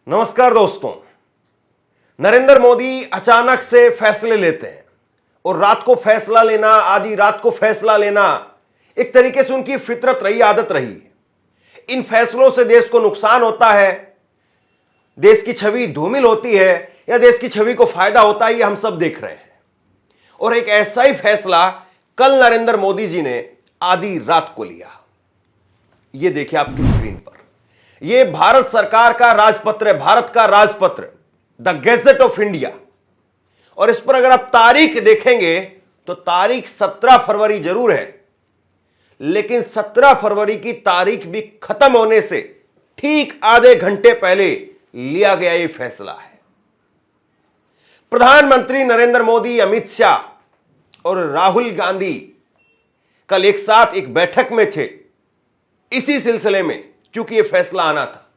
नमस्कार दोस्तों। नरेंद्र मोदी अचानक से फैसले लेते हैं और रात को फैसला लेना, आधी रात को फैसला लेना एक तरीके से उनकी फितरत रही, आदत रही है। इन फैसलों से देश को नुकसान होता है, देश की छवि धूमिल होती है या देश की छवि को फायदा होता है, ये हम सब देख रहे हैं। और एक ऐसा ही फैसला कल नरेंद्र मोदी जी ने आधी रात को लिया। ये देखिए आपकी स्क्रीन पर, ये भारत सरकार का राजपत्र है, भारत का राजपत्र, द गैजेट ऑफ इंडिया। और इस पर अगर आप तारीख देखेंगे तो तारीख 17 फरवरी जरूर है, लेकिन 17 फरवरी की तारीख भी खत्म होने से ठीक आधे घंटे पहले लिया गया यह फैसला है। प्रधानमंत्री नरेंद्र मोदी, अमित शाह और राहुल गांधी कल एक साथ एक बैठक में थे इसी सिलसिले में, क्योंकि यह फैसला आना था।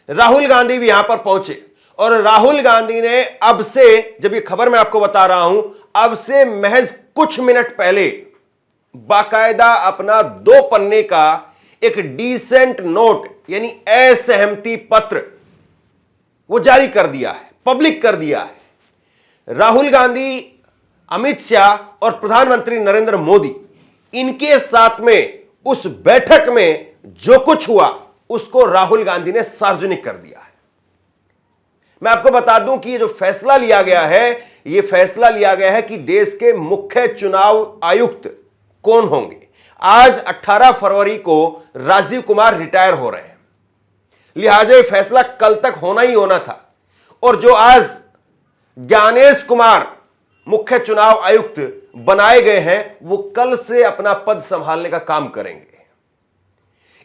राहुल गांधी भी यहां पर पहुंचे और राहुल गांधी ने अब से, जब ये खबर मैं आपको बता रहा हूं, अब से महज कुछ मिनट पहले बाकायदा अपना 2 पन्ने का एक डिसेंट नोट यानी असहमति पत्र वो जारी कर दिया है, पब्लिक कर दिया है। राहुल गांधी, अमित शाह और प्रधानमंत्री नरेंद्र मोदी, इनके साथ में उस बैठक में जो कुछ हुआ उसको राहुल गांधी ने सार्वजनिक कर दिया है। मैं आपको बता दूं कि ये जो फैसला लिया गया है, ये फैसला लिया गया है कि देश के मुख्य चुनाव आयुक्त कौन होंगे। आज 18 फरवरी को राजीव कुमार रिटायर हो रहे हैं, लिहाजा ये फैसला कल तक होना ही होना था। और जो आज ज्ञानेश कुमार मुख्य चुनाव आयुक्त बनाए गए हैं, वो कल से अपना पद संभालने का काम करेंगे।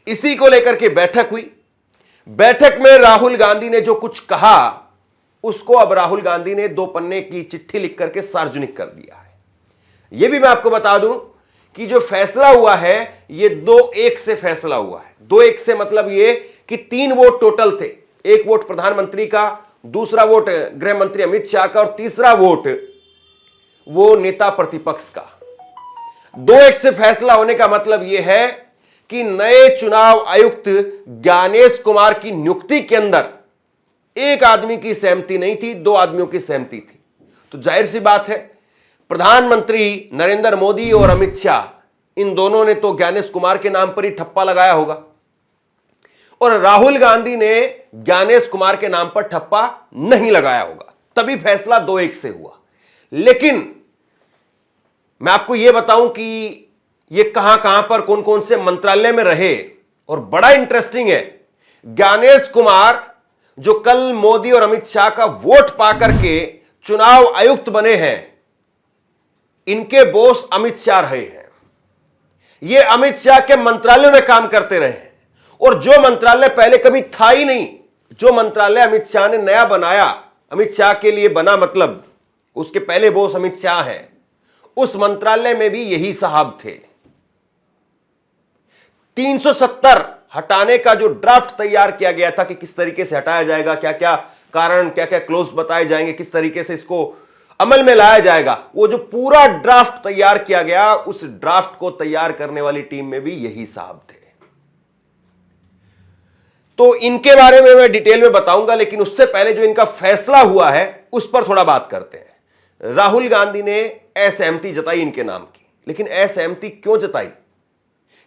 इसी को लेकर के बैठक हुई। बैठक में राहुल गांधी ने जो कुछ कहा उसको अब राहुल गांधी ने 2 पन्ने की चिट्ठी लिख करके सार्वजनिक कर दिया है। यह भी मैं आपको बता दूं कि जो फैसला हुआ है ये 2-1 से फैसला हुआ है। 2-1 से मतलब ये कि 3 वोट टोटल थे। 1 वोट प्रधानमंत्री का, दूसरा वोट गृह मंत्री अमित शाह का और तीसरा वोट वो नेता प्रतिपक्ष का। 2-1 से फैसला होने का मतलब यह है कि नए चुनाव आयुक्त ज्ञानेश कुमार की नियुक्ति के अंदर एक आदमी की सहमति नहीं थी, 2 आदमियों की सहमति थी। तो जाहिर सी बात है, प्रधानमंत्री नरेंद्र मोदी और अमित शाह, इन दोनों ने तो ज्ञानेश कुमार के नाम पर ही ठप्पा लगाया होगा और राहुल गांधी ने ज्ञानेश कुमार के नाम पर ठप्पा नहीं लगाया होगा, तभी फैसला 2-1 से हुआ। लेकिन मैं आपको यह बताऊं कि ये कहां कहां पर कौन कौन से मंत्रालय में रहे। और बड़ा इंटरेस्टिंग है, ज्ञानेश कुमार जो कल मोदी और अमित शाह का वोट पाकर के चुनाव आयुक्त बने हैं, इनके बॉस अमित शाह रहे हैं। ये अमित शाह के मंत्रालय में काम करते रहे हैं और जो मंत्रालय पहले कभी था ही नहीं, जो मंत्रालय अमित शाह ने नया बनाया, अमित शाह के लिए बना, मतलब उसके पहले बॉस अमित शाह हैं, उस मंत्रालय में भी यही साहब थे। 370 हटाने का जो ड्राफ्ट तैयार किया गया था कि किस तरीके से हटाया जाएगा, क्या क्या कारण, क्या क्या क्लोज बताए जाएंगे, किस तरीके से इसको अमल में लाया जाएगा, वो जो पूरा ड्राफ्ट तैयार किया गया, उस ड्राफ्ट को तैयार करने वाली टीम में भी यही साहब थे। तो इनके बारे में मैं डिटेल में बताऊंगा, लेकिन उससे पहले जो इनका फैसला हुआ है उस पर थोड़ा बात करते हैं। राहुल गांधी ने असहमति जताई इनके नाम की, लेकिन असहमति क्यों जताई?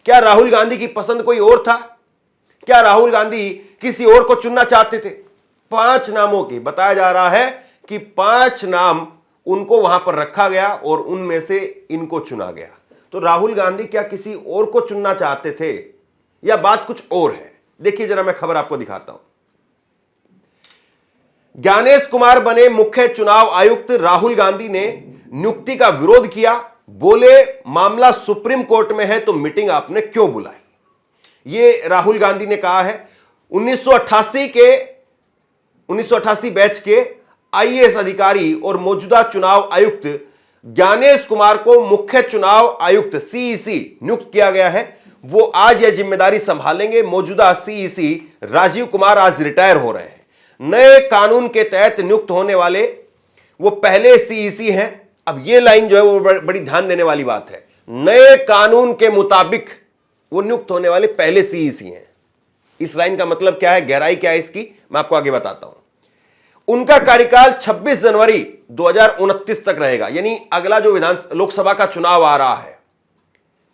क्या राहुल गांधी की पसंद कोई और था? क्या राहुल गांधी किसी और को चुनना चाहते थे? 5 नामों की बताया जा रहा है कि 5 नाम उनको वहां पर रखा गया और उनमें से इनको चुना गया। तो राहुल गांधी क्या किसी और को चुनना चाहते थे या बात कुछ और है? देखिए जरा, मैं खबर आपको दिखाता हूं। ज्ञानेश कुमार बने मुख्य चुनाव आयुक्त। राहुल गांधी ने नियुक्ति का विरोध किया, बोले मामला सुप्रीम कोर्ट में है तो मीटिंग आपने क्यों बुलाई? यह राहुल गांधी ने कहा है। 1988 बैच के आईएएस अधिकारी और मौजूदा चुनाव आयुक्त ज्ञानेश कुमार को मुख्य चुनाव आयुक्त सीईसी नियुक्त किया गया है। वो आज यह जिम्मेदारी संभालेंगे। मौजूदा सीईसी राजीव कुमार आज रिटायर हो रहे हैं। नए कानून के तहत नियुक्त होने वाले वो पहले सीईसी हैं। अब ये लाइन जो है वो बड़ी ध्यान देने वाली बात है। नए कानून के मुताबिक वो नियुक्त होने वाले पहले सीईसी हैं। इस लाइन का मतलब क्या है, गहराई क्या है इसकी, मैं आपको आगे बताता हूं। उनका कार्यकाल 26 जनवरी 2029 तक रहेगा, यानी अगला जो लोकसभा का चुनाव आ रहा है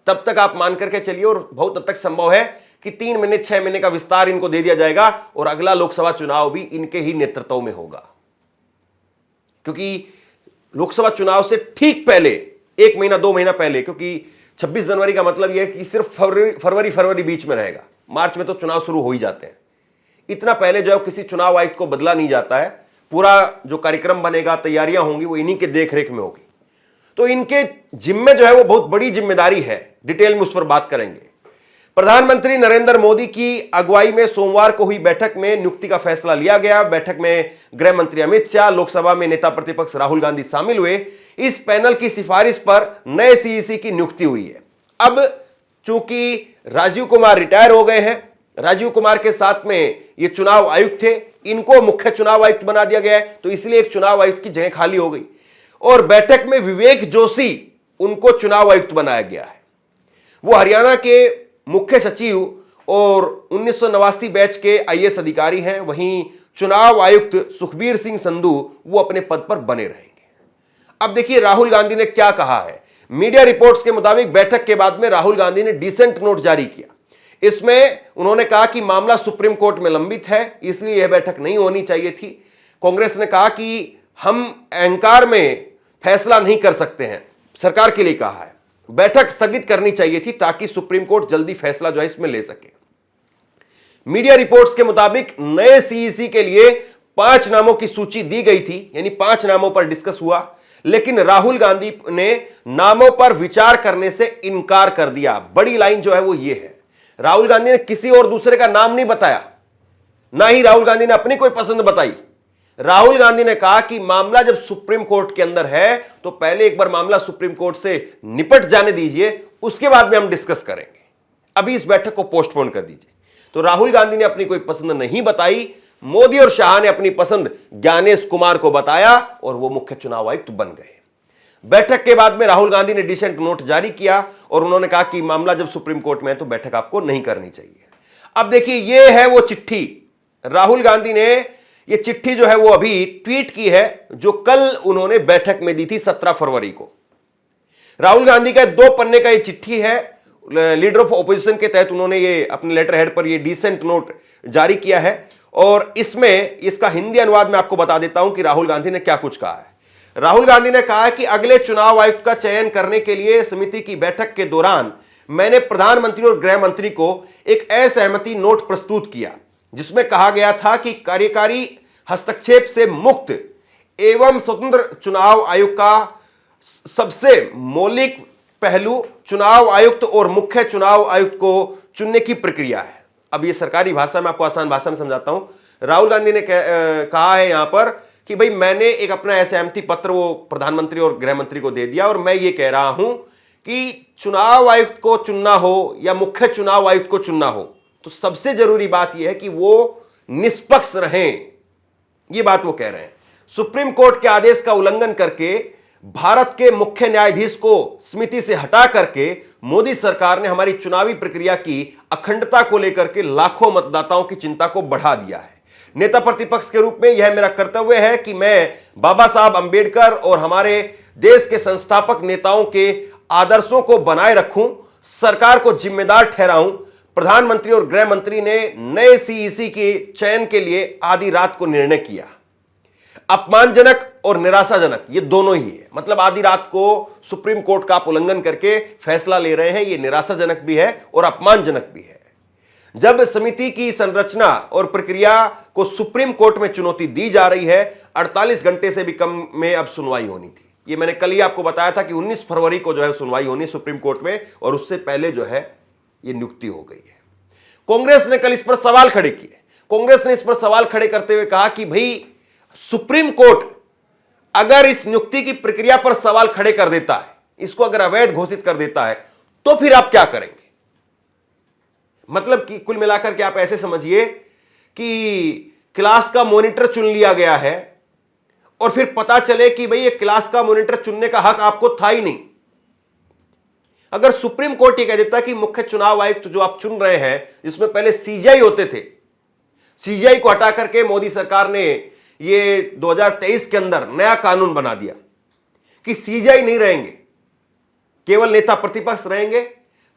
तब तक आप मान करके चलिए, और बहुत हद तक संभव है कि 3 महीने 6 महीने का विस्तार इनको दे दिया जाएगा और अगला लोकसभा चुनाव भी इनके ही नेतृत्व में होगा। क्योंकि लोकसभा चुनाव से ठीक पहले 1 महीना 2 महीना पहले, क्योंकि 26 जनवरी का मतलब यह है कि सिर्फ फरवरी बीच में रहेगा, मार्च में तो चुनाव शुरू हो ही जाते हैं। इतना पहले जो है किसी चुनाव आयुक्त को बदला नहीं जाता है, पूरा जो कार्यक्रम बनेगा, तैयारियां होंगी, वो इन्हीं के देखरेख में होगी। तो इनके जिम्मे जो है वो बहुत बड़ी जिम्मेदारी है, डिटेल में उस पर बात करेंगे। प्रधानमंत्री नरेंद्र मोदी की अगुवाई में सोमवार को हुई बैठक में नियुक्ति का फैसला लिया गया। बैठक में गृह मंत्री अमित शाह, लोकसभा में नेता प्रतिपक्ष राहुल गांधी शामिल हुए। इस पैनल की सिफारिश पर नए सीईसी की नियुक्ति हुई है। अब चूंकि राजीव कुमार रिटायर हो गए हैं, राजीव कुमार के साथ में ये चुनाव आयुक्त थे, इनको मुख्य चुनाव आयुक्त बना दिया गया है, तो इसलिए एक चुनाव आयुक्त की जगह खाली हो गई और बैठक में विवेक जोशी उनको चुनाव आयुक्त बनाया गया है। वो हरियाणा के मुख्य सचिव और 1989 बैच के आईएएस अधिकारी हैं। वहीं चुनाव आयुक्त सुखबीर सिंह संधू वो अपने पद पर बने रहेंगे। अब देखिए राहुल गांधी ने क्या कहा है। मीडिया रिपोर्ट्स के मुताबिक बैठक के बाद में राहुल गांधी ने डिसेंट नोट जारी किया। इसमें उन्होंने कहा कि मामला सुप्रीम कोर्ट में लंबित है, इसलिए यह बैठक नहीं होनी चाहिए थी। कांग्रेस ने कहा कि हम अहंकार में फैसला नहीं कर सकते हैं, सरकार के लिए कहा है, बैठक स्थगित करनी चाहिए थी ताकि सुप्रीम कोर्ट जल्दी फैसला जो है इसमें ले सके। मीडिया रिपोर्ट्स के मुताबिक नए सीईसी के लिए 5 नामों की सूची दी गई थी, यानी 5 नामों पर डिस्कस हुआ, लेकिन राहुल गांधी ने नामों पर विचार करने से इनकार कर दिया। बड़ी लाइन जो है वो ये है, राहुल गांधी ने किसी और दूसरे का नाम नहीं बताया, ना ही राहुल गांधी ने अपनी कोई पसंद बताई। राहुल गांधी ने कहा कि मामला जब सुप्रीम कोर्ट के अंदर है तो पहले एक बार मामला सुप्रीम कोर्ट से निपट जाने दीजिए, उसके बाद में हम डिस्कस करेंगे, अभी इस बैठक को पोस्टपोन कर दीजिए। तो राहुल गांधी ने अपनी कोई पसंद नहीं बताई, मोदी और शाह ने अपनी पसंद ज्ञानेश कुमार को बताया और वो मुख्य चुनाव आयुक्त बन गए। बैठक के बाद में राहुल गांधी ने डिसेंट नोट जारी किया और उन्होंने कहा कि मामला जब सुप्रीम कोर्ट में है तो बैठक आपको नहीं करनी चाहिए। अब देखिए ये है वो चिट्ठी, राहुल गांधी ने ये चिट्ठी जो है वो अभी ट्वीट की है, जो कल उन्होंने बैठक में दी थी 17 फरवरी को। राहुल गांधी का 2 पन्ने का ये चिट्ठी है, लीडर ऑफ ऑपोजिशन के तहत उन्होंने ये अपने लेटर हेड पर ये डिसेंट नोट जारी किया है और इसमें इसका हिंदी अनुवाद मैं आपको बता देता हूं कि राहुल गांधी ने क्या कुछ कहा है। राहुल गांधी ने कहा कि अगले चुनाव आयुक्त का चयन करने के लिए समिति की बैठक के दौरान मैंने प्रधानमंत्री और गृह मंत्री को एक असहमति नोट प्रस्तुत किया, जिसमें कहा गया था कि कार्यकारी हस्तक्षेप से मुक्त एवं स्वतंत्र चुनाव आयोग का सबसे मौलिक पहलू चुनाव आयुक्त और मुख्य चुनाव आयुक्त को चुनने की प्रक्रिया है। अब ये सरकारी भाषा में आपको आसान भाषा में समझाता हूं। राहुल गांधी ने कहा है यहां पर कि भाई मैंने एक अपना असहमति पत्र वो प्रधानमंत्री और गृह मंत्री को दे दिया और मैं ये कह रहा हूं कि चुनाव आयुक्त को चुनना हो या मुख्य चुनाव आयुक्त को चुनना हो तो सबसे जरूरी बात यह है कि वो निष्पक्ष रहें। ये बात वो कह रहे हैं। सुप्रीम कोर्ट के आदेश का उल्लंघन करके भारत के मुख्य न्यायाधीश को समिति से हटा करके मोदी सरकार ने हमारी चुनावी प्रक्रिया की अखंडता को लेकर के लाखों मतदाताओं की चिंता को बढ़ा दिया है। नेता प्रतिपक्ष के रूप में यह मेरा कर्तव्य है कि मैं बाबा साहब अंबेडकर और हमारे देश के संस्थापक नेताओं के आदर्शों को बनाए रखूं, सरकार को जिम्मेदार ठहराऊं। प्रधानमंत्री और गृह मंत्री ने नए सीईसी के चयन के लिए आधी रात को निर्णय किया। अपमानजनक और निराशाजनक ये दोनों ही है। मतलब आधी रात को सुप्रीम कोर्ट का आप उल्लंघन करके फैसला ले रहे हैं, ये निराशाजनक भी है और अपमानजनक भी है। जब समिति की संरचना और प्रक्रिया को सुप्रीम कोर्ट में चुनौती दी जा रही है, 48 घंटे से भी कम में अब सुनवाई होनी थी। ये मैंने कल ही आपको बताया था कि 19 फरवरी को जो है सुनवाई होनी सुप्रीम कोर्ट में और उससे पहले जो है ये नियुक्ति हो गई है। कांग्रेस ने कल इस पर सवाल खड़े किए। कांग्रेस ने इस पर सवाल खड़े करते हुए कहा कि भाई सुप्रीम कोर्ट अगर इस नियुक्ति की प्रक्रिया पर सवाल खड़े कर देता है, इसको अगर अवैध घोषित कर देता है, तो फिर आप क्या करेंगे? मतलब कि कुल मिलाकर के आप ऐसे समझिए कि क्लास का मॉनिटर चुन लिया गया है और फिर पता चले कि भाई ये क्लास का मॉनिटर चुनने का हक आपको था ही नहीं। अगर सुप्रीम कोर्ट ये कह देता कि मुख्य चुनाव आयुक्त जो आप चुन रहे हैं, जिसमें पहले सीजीआई होते थे, सीजीआई को हटा करके मोदी सरकार ने ये 2023 के अंदर नया कानून बना दिया कि सीजीआई नहीं रहेंगे, केवल नेता प्रतिपक्ष रहेंगे,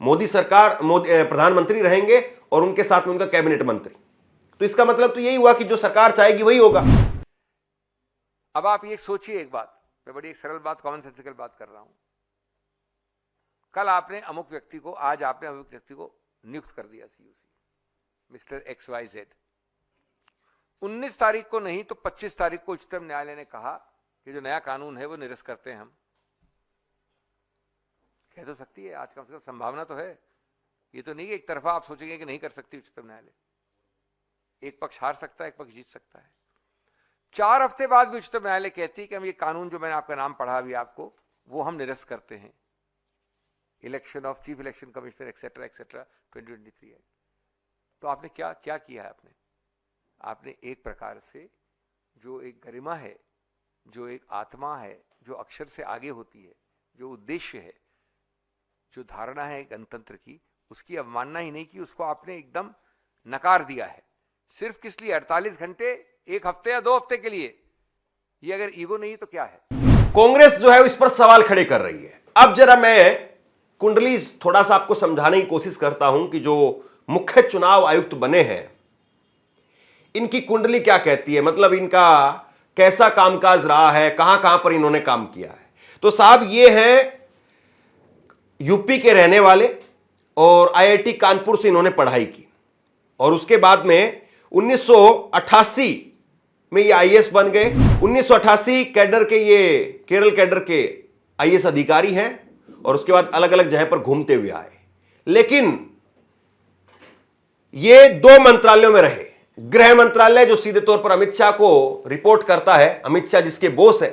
मोदी सरकार प्रधानमंत्री रहेंगे और उनके साथ में उनका कैबिनेट मंत्री। तो इसका मतलब तो यही हुआ कि जो सरकार चाहेगी वही होगा। अब आप ये सोचिए एक बात, मैं बड़ी एक सरल बात, कॉमन सेंसिकल बात कर रहा हूं। कल आपने अमुक व्यक्ति को, आज आपने अमुक व्यक्ति को नियुक्त कर दिया सीयूसी, मिस्टर XYZ। 19 तारीख को नहीं तो 25 तारीख को उच्चतम न्यायालय ने कहा कि जो नया कानून है वो निरस्त करते हैं हम। कह तो सकती है, आज कम से कम संभावना तो है। ये तो नहीं कि एक तरफा आप सोचेंगे कि नहीं कर सकती उच्चतम न्यायालय। एक पक्ष हार सकता है, एक पक्ष जीत सकता है। 4 हफ्ते बाद भी उच्चतम न्यायालय कहती है कि हम ये कानून जो मैंने आपका नाम पढ़ा अभी आपको, वो हम निरस्त करते हैं। Election of chief election commissioner etcetera etcetera 2023 है। तो आपने क्या क्या किया है? आपने एक प्रकार से जो एक गरिमा है, जो एक आत्मा है, जो अक्षर से आगे होती है, जो उद्देश्य है, जो धारणा है गणतंत्र की, उसकी अवमानना ही नहीं की, उसको आपने एकदम नकार दिया है। सिर्फ किस लिए? 48 घंटे, 1 हफ्ते या 2 हफ्ते के लिए। ये अगर ईगो नहीं तो क्या है? कांग्रेस जो है इस पर सवाल खड़े कर रही है। अब जरा मैं कुंडली थोड़ा सा आपको समझाने की कोशिश करता हूं कि जो मुख्य चुनाव आयुक्त बने हैं, इनकी कुंडली क्या कहती है, मतलब इनका कैसा कामकाज रहा है, कहां कहां पर इन्होंने काम किया है। तो साहब ये हैं यूपी के रहने वाले और आईआईटी कानपुर से इन्होंने पढ़ाई की और उसके बाद में 1988 में ये आईएएस बन गए। 1988 कैडर के, ये केरल कैडर के आईएएस अधिकारी हैं और उसके बाद अलग अलग जगह पर घूमते हुए आए। लेकिन ये 2 मंत्रालयों में रहे। गृह मंत्रालय जो सीधे तौर पर अमित शाह को रिपोर्ट करता है, अमित शाह जिसके बॉस है,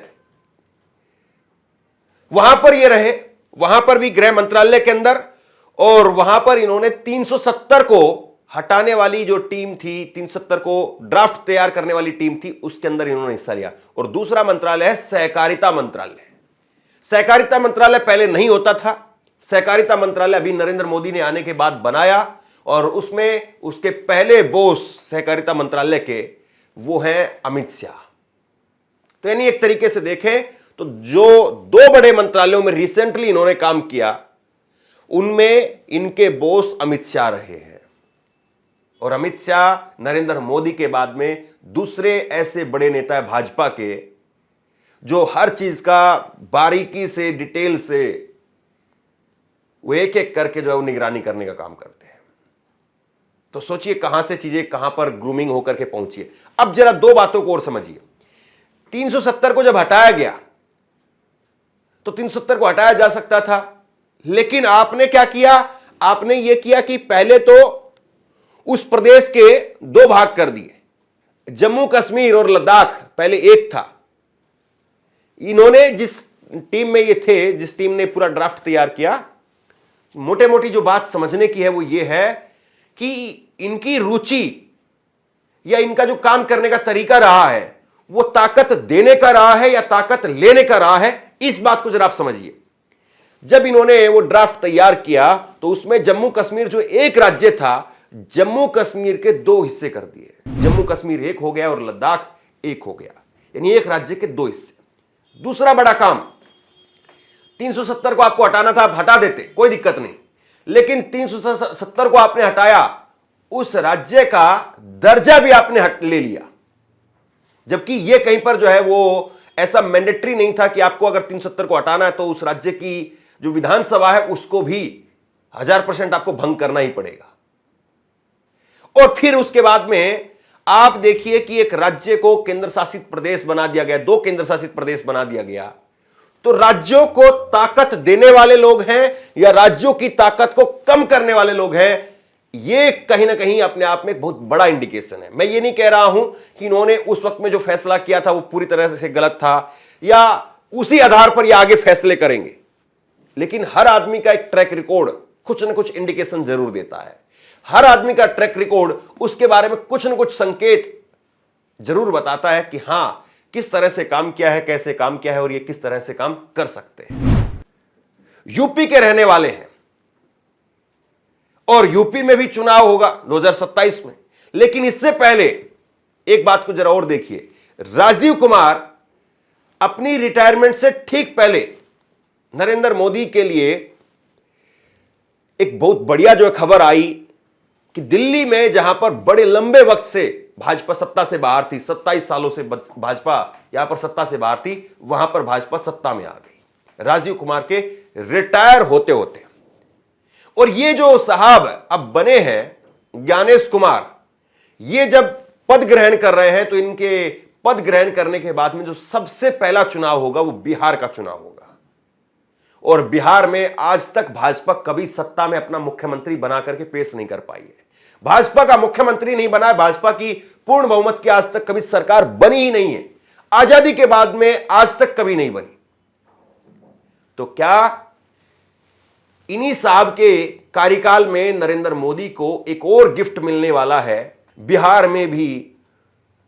वहां पर ये रहे, वहां पर भी गृह मंत्रालय के अंदर। और वहां पर इन्होंने 370 को हटाने वाली जो टीम थी, 370 को ड्राफ्ट तैयार करने वाली टीम थी, उसके अंदर इन्होंने हिस्सा लिया। और दूसरा मंत्रालय है सहकारिता मंत्रालय। सहकारिता मंत्रालय पहले नहीं होता था। सहकारिता मंत्रालय अभी नरेंद्र मोदी ने आने के बाद बनाया और उसमें उसके पहले बॉस सहकारिता मंत्रालय के वो हैं अमित शाह। तो यानी एक तरीके से देखें तो जो 2 बड़े मंत्रालयों में रिसेंटली इन्होंने काम किया, उनमें इनके बॉस अमित शाह रहे हैं। और अमित शाह नरेंद्र मोदी के बाद में दूसरे ऐसे बड़े नेता है भाजपा के, जो हर चीज का बारीकी से, डिटेल से, वो एक एक करके जो है वो निगरानी करने का काम करते हैं। तो सोचिए कहां से चीजें कहां पर ग्रूमिंग होकर के पहुंची है। अब जरा 2 बातों को और समझिए। 370 को जब हटाया गया तो 370 को हटाया जा सकता था, लेकिन आपने क्या किया? आपने यह किया कि पहले तो उस प्रदेश के 2 भाग कर दिए। जम्मू कश्मीर और लद्दाख पहले एक था। इन्होंने जिस टीम में ये थे, जिस टीम ने पूरा ड्राफ्ट तैयार किया, मोटे मोटी जो बात समझने की है वो ये है कि इनकी रुचि या इनका जो काम करने का तरीका रहा है वो ताकत देने का रहा है या ताकत लेने का रहा है। इस बात को जरा आप समझिए। जब इन्होंने वो ड्राफ्ट तैयार किया तो उसमें जम्मू कश्मीर जो एक राज्य था, जम्मू कश्मीर के 2 हिस्से कर दिए। जम्मू कश्मीर एक हो गया और लद्दाख एक हो गया, यानी एक राज्य के 2 हिस्से। दूसरा बड़ा काम, 370 को आपको हटाना था, आप हटा देते, कोई दिक्कत नहीं। लेकिन 370 को आपने हटाया, उस राज्य का दर्जा भी आपने ले लिया। जबकि यह कहीं पर जो है वो ऐसा मैंडेटरी नहीं था कि आपको अगर 370 को हटाना है तो उस राज्य की जो विधानसभा है उसको भी 1000% आपको भंग करना ही पड़ेगा। और फिर उसके बाद में आप देखिए कि एक राज्य को केंद्र शासित प्रदेश बना दिया गया, 2 केंद्र शासित प्रदेश बना दिया गया। तो राज्यों को ताकत देने वाले लोग हैं या राज्यों की ताकत को कम करने वाले लोग हैं, ये कहीं ना कहीं अपने आप में एक बहुत बड़ा इंडिकेशन है। मैं ये नहीं कह रहा हूं कि इन्होंने उस वक्त में जो फैसला किया था वो पूरी तरह से गलत था या उसी आधार पर ये आगे फैसले करेंगे, लेकिन हर आदमी का एक ट्रैक रिकॉर्ड कुछ ना कुछ इंडिकेशन जरूर देता है। हर आदमी का ट्रैक रिकॉर्ड उसके बारे में कुछ ना कुछ संकेत जरूर बताता है कि हां, किस तरह से काम किया है, कैसे काम किया है और ये किस तरह से काम कर सकते हैं। यूपी के रहने वाले हैं और यूपी में भी चुनाव होगा 2027 में, लेकिन इससे पहले एक बात को जरा और देखिए, राजीव कुमार अपनी रिटायरमेंट से ठीक पहले नरेंद्र मोदी के लिए एक बहुत बढ़िया जो खबर आई कि दिल्ली में जहां पर बड़े लंबे वक्त से भाजपा सत्ता से बाहर थी, 27 सालों से भाजपा यहां पर सत्ता से बाहर थी, वहां पर भाजपा सत्ता में आ गई राजीव कुमार के रिटायर होते होते। और ये जो साहब अब बने हैं ज्ञानेश कुमार, ये जब पद ग्रहण कर रहे हैं तो इनके पद ग्रहण करने के बाद में जो सबसे पहला चुनाव होगा वो बिहार का चुनाव होगा। और बिहार में आज तक भाजपा कभी सत्ता में अपना मुख्यमंत्री बना करके पेश नहीं कर पाई है। भाजपा का मुख्यमंत्री नहीं बना है, भाजपा की पूर्ण बहुमत की आज तक कभी सरकार बनी ही नहीं है, आजादी के बाद में आज तक कभी नहीं बनी। तो क्या इन्हीं साहब के कार्यकाल में नरेंद्र मोदी को एक और गिफ्ट मिलने वाला है, बिहार में भी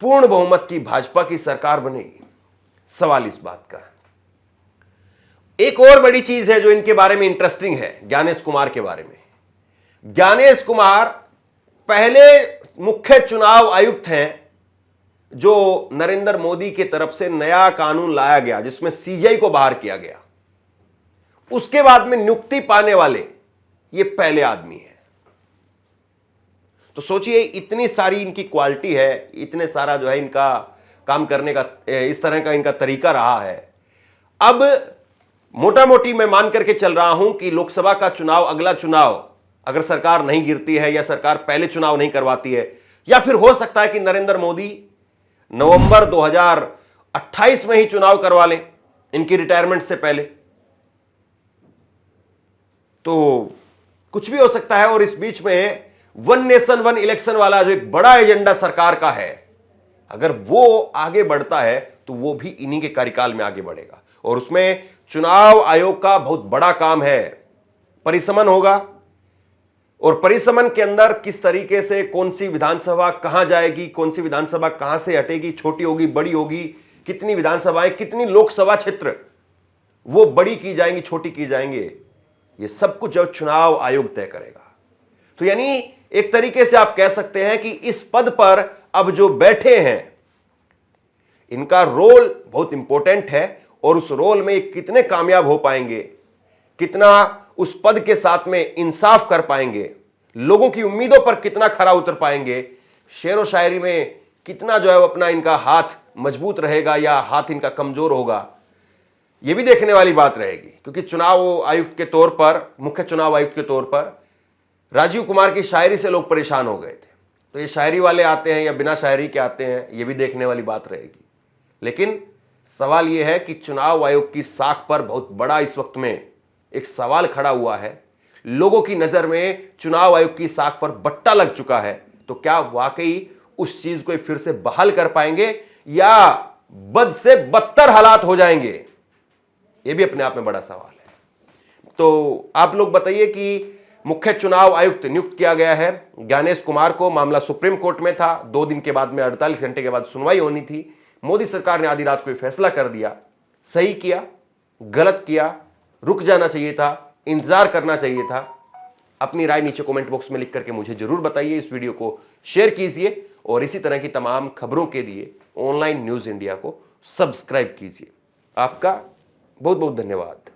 पूर्ण बहुमत की भाजपा की सरकार बनेगी? सवाल इस बात का है। एक और बड़ी चीज है जो इनके बारे में इंटरेस्टिंग है, ज्ञानेश कुमार के बारे में। ज्ञानेश कुमार पहले मुख्य चुनाव आयुक्त हैं जो नरेंद्र मोदी की तरफ से नया कानून लाया गया जिसमें सीजीआई को बाहर किया गया, उसके बाद में नियुक्ति पाने वाले ये पहले आदमी है। तो सोचिए, इतनी सारी इनकी क्वालिटी है, इतने सारा जो है इनका काम करने का, इस तरह का इनका तरीका रहा है। अब मोटा मोटी मैं मान करके चल रहा हूं कि लोकसभा का चुनाव, अगला चुनाव अगर सरकार नहीं गिरती है या सरकार पहले चुनाव नहीं करवाती है, या फिर हो सकता है कि नरेंद्र मोदी नवंबर 2028 में ही चुनाव करवा लें इनकी रिटायरमेंट से पहले, तो कुछ भी हो सकता है। और इस बीच में वन नेशन वन इलेक्शन वाला जो एक बड़ा एजेंडा सरकार का है, अगर वो आगे बढ़ता है तो वो भी इन्हीं के कार्यकाल में आगे बढ़ेगा। और उसमें चुनाव आयोग का बहुत बड़ा काम है, परिसमन होगा, और परिसमन के अंदर किस तरीके से कौन सी विधानसभा कहां जाएगी, कौन सी विधानसभा कहां से हटेगी, छोटी होगी बड़ी होगी, कितनी विधानसभाएं, कितनी लोकसभा क्षेत्र वो बड़ी की जाएंगी, छोटी की जाएंगे, ये सब कुछ जो चुनाव आयोग तय करेगा। तो यानी एक तरीके से आप कह सकते हैं कि इस पद पर अब जो बैठे हैं इनका रोल बहुत इंपॉर्टेंट है, और उस रोल में कितने कामयाब हो पाएंगे, कितना उस पद के साथ में इंसाफ कर पाएंगे, लोगों की उम्मीदों पर कितना खरा उतर पाएंगे, शेर व शायरी में कितना जो है अपना इनका हाथ मजबूत रहेगा या हाथ इनका कमजोर होगा, यह भी देखने वाली बात रहेगी। क्योंकि चुनाव आयुक्त के तौर पर, मुख्य चुनाव आयुक्त के तौर पर राजीव कुमार की शायरी से लोग परेशान हो गए थे, तो ये शायरी वाले आते हैं या बिना शायरी के आते हैं, यह भी देखने वाली बात रहेगी। लेकिन सवाल यह है कि चुनाव आयोग की साख पर बहुत बड़ा इस वक्त में एक सवाल खड़ा हुआ है। लोगों की नजर में चुनाव आयोग की साख पर बट्टा लग चुका है, तो क्या वाकई उस चीज को फिर से बहाल कर पाएंगे या बद से बदतर हालात हो जाएंगे? यह भी अपने आप में बड़ा सवाल है। तो आप लोग बताइए कि मुख्य चुनाव आयुक्त नियुक्त किया गया है ज्ञानेश कुमार को। मामला सुप्रीम कोर्ट में था, 2 दिन के बाद में 48 घंटे के बाद सुनवाई होनी थी। मोदी सरकार ने आधी रात को फैसला कर दिया। सही किया, गलत किया, रुक जाना चाहिए था, इंतजार करना चाहिए था? अपनी राय नीचे कमेंट बॉक्स में लिख करके मुझे जरूर बताइए। इस वीडियो को शेयर कीजिए और इसी तरह की तमाम खबरों के लिए ऑनलाइन न्यूज इंडिया को सब्सक्राइब कीजिए। आपका बहुत बहुत धन्यवाद।